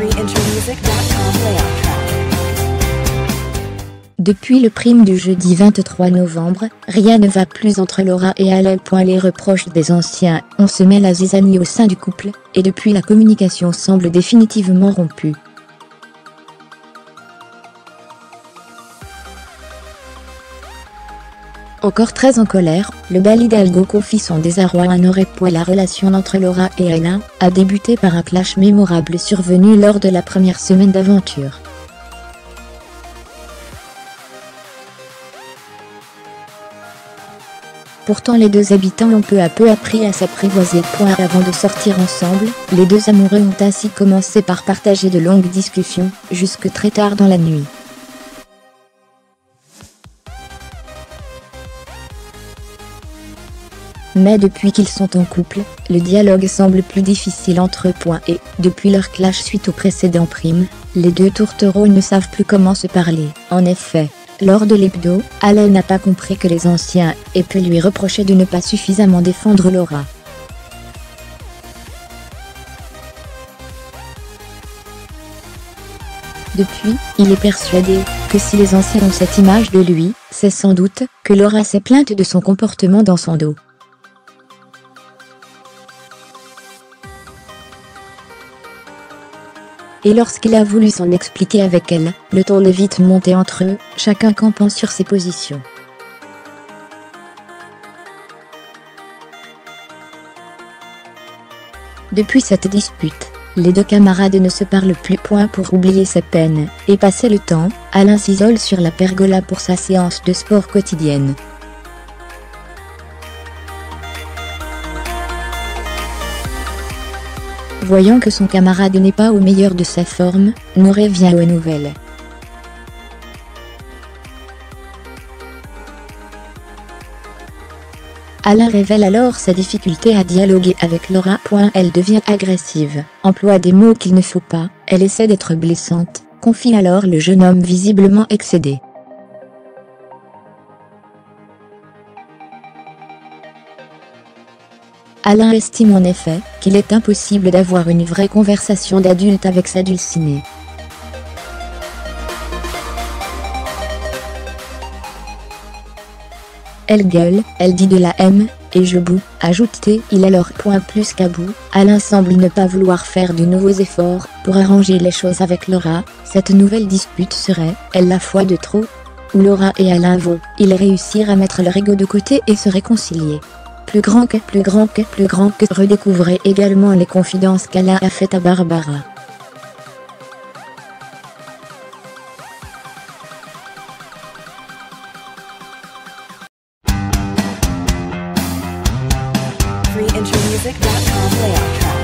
freeintermusic.com layout track. Depuis le prime du jeudi 23 novembre, rien ne va plus entre Laura et Alain. Les reproches des anciens, on se mêle à zizanie au sein du couple, et depuis la communication semble définitivement rompue. Encore très en colère, le bel Hidalgo confie son désarroi à Noré. La relation entre Laura et Alain a débuté par un clash mémorable survenu lors de la première semaine d'aventure. Pourtant les deux habitants ont peu à peu appris à s'apprivoiser. Avant de sortir ensemble, les deux amoureux ont ainsi commencé par partager de longues discussions, jusque très tard dans la nuit. Mais depuis qu'ils sont en couple, le dialogue semble plus difficile entre eux. Et, depuis leur clash suite au précédent prime, les deux tourtereaux ne savent plus comment se parler. En effet, lors de l'hebdo, Alain n'a pas compris que les anciens aient pu lui reprocher de ne pas suffisamment défendre Laura. Depuis, il est persuadé que si les anciens ont cette image de lui, c'est sans doute que Laura s'est plainte de son comportement dans son dos. Et lorsqu'il a voulu s'en expliquer avec elle, le ton est vite monté entre eux, chacun campant sur ses positions. Depuis cette dispute, les deux camarades ne se parlent plus. Pour oublier sa peine et passer le temps, Alain s'isole sur la pergola pour sa séance de sport quotidienne. Voyant que son camarade n'est pas au meilleur de sa forme, Noré vient aux nouvelles. Alain révèle alors sa difficulté à dialoguer avec Laura. Elle devient agressive, emploie des mots qu'il ne faut pas, elle essaie d'être blessante, confie alors le jeune homme visiblement excédé. Alain estime en effet qu'il est impossible d'avoir une vraie conversation d'adulte avec sa dulcinée. Elle gueule, elle dit de la M, et je boue, ajoute-t-il alors. Plus qu'à bout, Alain semble ne pas vouloir faire de nouveaux efforts pour arranger les choses avec Laura. Cette nouvelle dispute serait, elle, la fois de trop? Où Laura et Alain vont-ils réussir à mettre leur ego de côté et se réconcilier? Plus grand que, redécouvrez également les confidences qu'Alain a faites à Barbara. freeintermusic.com layout track.